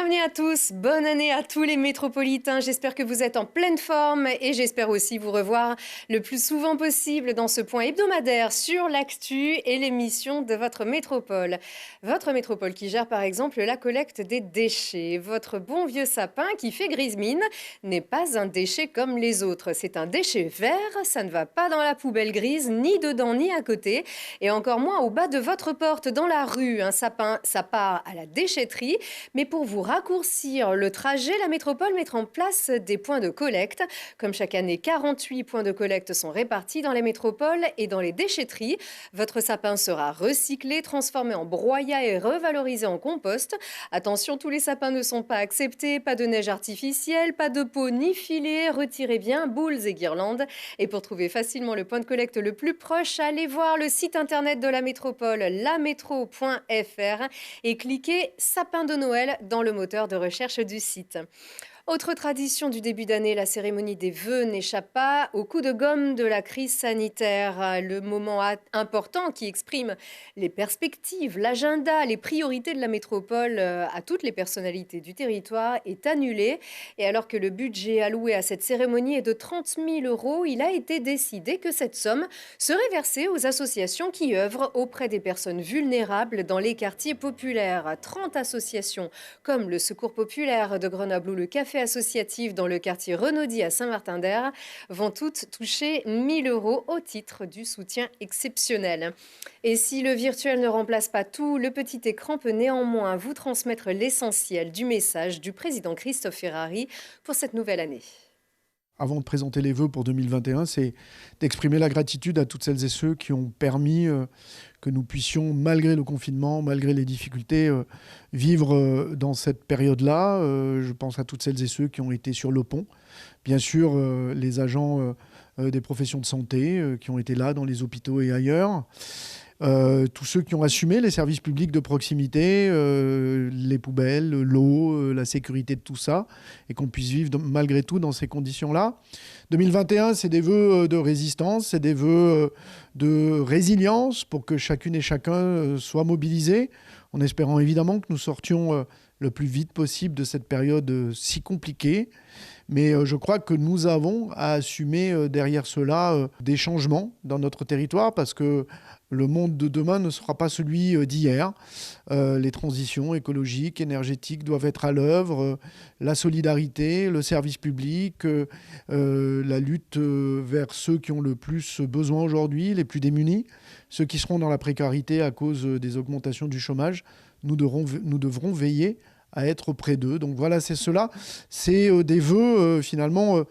Bienvenue à tous, bonne année à tous les métropolitains. J'espère que vous êtes en pleine forme et j'espère aussi vous revoir le plus souvent possible dans ce point hebdomadaire sur l'actu et l'émission de votre métropole. Votre métropole qui gère par exemple la collecte des déchets. Votre bon vieux sapin qui fait grise mine n'est pas un déchet comme les autres. C'est un déchet vert, ça ne va pas dans la poubelle grise, ni dedans ni à côté, et encore moins au bas de votre porte dans la rue. Un sapin, ça part à la déchetterie, mais pour vous raccourcir le trajet, la métropole mettra en place des points de collecte. Comme chaque année, 48 points de collecte sont répartis dans les métropoles et dans les déchetteries. Votre sapin sera recyclé, transformé en broyat et revalorisé en compost. Attention, tous les sapins ne sont pas acceptés. Pas de neige artificielle, pas de pots ni filets. Retirez bien boules et guirlandes. Et pour trouver facilement le point de collecte le plus proche, allez voir le site internet de la métropole, lametro.fr, et cliquez sapin de Noël dans le moteur de recherche du site. Autre tradition du début d'année, la cérémonie des vœux n'échappe pas au coup de gomme de la crise sanitaire. Le moment important qui exprime les perspectives, l'agenda, les priorités de la métropole à toutes les personnalités du territoire est annulé. Et alors que le budget alloué à cette cérémonie est de 30 000 €, il a été décidé que cette somme serait versée aux associations qui œuvrent auprès des personnes vulnérables dans les quartiers populaires. 30 associations comme le Secours populaire de Grenoble ou le Café associatif dans le quartier Renaudy à Saint-Martin-d'Hères vont toutes toucher 1 000 € au titre du soutien exceptionnel. Et si le virtuel ne remplace pas tout, le petit écran peut néanmoins vous transmettre l'essentiel du message du président Christophe Ferrari pour cette nouvelle année. Avant de présenter les vœux pour 2021, c'est d'exprimer la gratitude à toutes celles et ceux qui ont permis que nous puissions, malgré le confinement, malgré les difficultés, vivre dans cette période-là. Je pense à toutes celles et ceux qui ont été sur le pont. Bien sûr, les agents des professions de santé qui ont été là dans les hôpitaux et ailleurs. Tous ceux qui ont assumé les services publics de proximité, les poubelles, l'eau, la sécurité de tout ça, et qu'on puisse vivre malgré tout dans ces conditions-là. 2021, c'est des vœux de résistance, c'est des vœux de résilience pour que chacune et chacun soit mobilisé, en espérant évidemment que nous sortions le plus vite possible de cette période si compliquée. Mais je crois que nous avons à assumer derrière cela des changements dans notre territoire parce que le monde de demain ne sera pas celui d'hier. Les transitions écologiques, énergétiques doivent être à l'œuvre. La solidarité, le service public, la lutte vers ceux qui ont le plus besoin aujourd'hui, les plus démunis, ceux qui seront dans la précarité à cause des augmentations du chômage. Nous devrons veiller à être auprès d'eux. Donc voilà, c'est cela. C'est des vœux, finalement,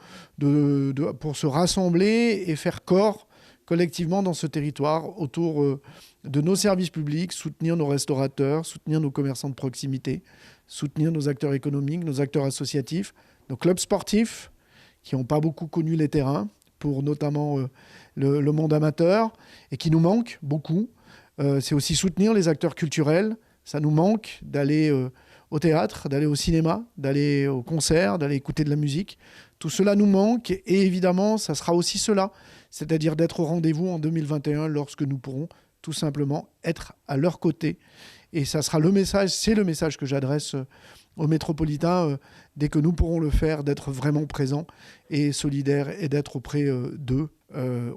pour se rassembler et faire corps collectivement dans ce territoire autour de nos services publics, soutenir nos restaurateurs, soutenir nos commerçants de proximité, soutenir nos acteurs économiques, nos acteurs associatifs, nos clubs sportifs qui n'ont pas beaucoup connu les terrains, pour notamment le monde amateur, et qui nous manquent beaucoup. C'est aussi soutenir les acteurs culturels. Ça nous manque d'aller au théâtre, d'aller au cinéma, d'aller au concert, d'aller écouter de la musique. Tout cela nous manque et évidemment, ça sera aussi cela, c'est-à-dire d'être au rendez-vous en 2021 lorsque nous pourrons tout simplement être à leur côté. Et ça sera le message, c'est le message que j'adresse aux métropolitains dès que nous pourrons le faire, d'être vraiment présents et solidaires et d'être auprès d'eux.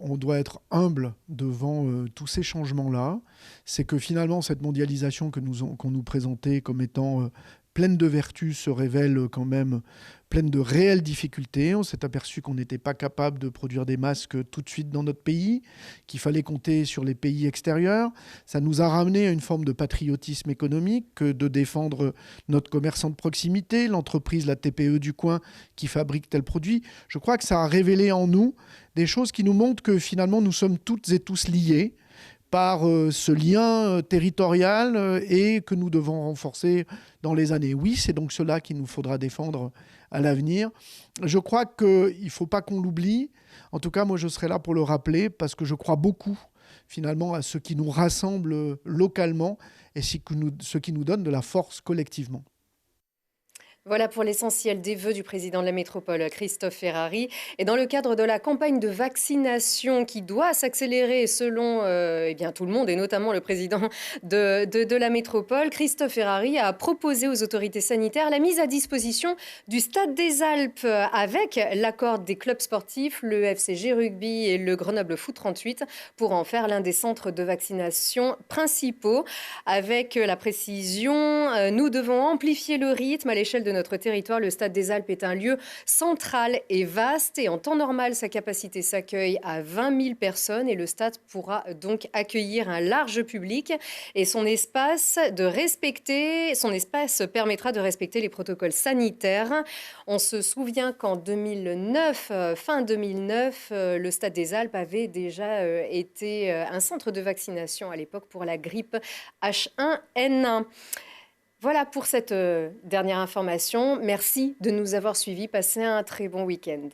On doit être humble devant tous ces changements-là. C'est que finalement, cette mondialisation qu'on nous présentait comme étant pleine de vertus se révèle quand même pleine de réelles difficultés. On s'est aperçu qu'on n'était pas capable de produire des masques tout de suite dans notre pays, qu'il fallait compter sur les pays extérieurs. Ça nous a ramené à une forme de patriotisme économique que de défendre notre commerçant de proximité, l'entreprise, la TPE du coin qui fabrique tel produit. Je crois que ça a révélé en nous des choses qui nous montrent que finalement nous sommes toutes et tous liés par ce lien territorial et que nous devons renforcer dans les années. Oui, c'est donc cela qu'il nous faudra défendre à l'avenir. Je crois qu'il ne faut pas qu'on l'oublie. En tout cas, moi, je serai là pour le rappeler parce que je crois beaucoup, finalement, à ce qui nous rassemble localement et ce qui nous donne de la force collectivement. Voilà pour l'essentiel des vœux du président de la métropole, Christophe Ferrari. Et dans le cadre de la campagne de vaccination qui doit s'accélérer selon tout le monde, et notamment le président de la métropole, Christophe Ferrari a proposé aux autorités sanitaires la mise à disposition du Stade des Alpes avec l'accord des clubs sportifs, le FCG Rugby et le Grenoble Foot 38, pour en faire l'un des centres de vaccination principaux. Avec la précision, nous devons amplifier le rythme à l'échelle de notre territoire. Le Stade des Alpes est un lieu central et vaste et en temps normal, sa capacité s'accueille à 20 000 personnes et le stade pourra donc accueillir un large public et son espace permettra de respecter les protocoles sanitaires. On se souvient qu'en 2009, fin 2009, le Stade des Alpes avait déjà été un centre de vaccination à l'époque pour la grippe H1N1. Voilà pour cette dernière information. Merci de nous avoir suivis. Passez un très bon week-end.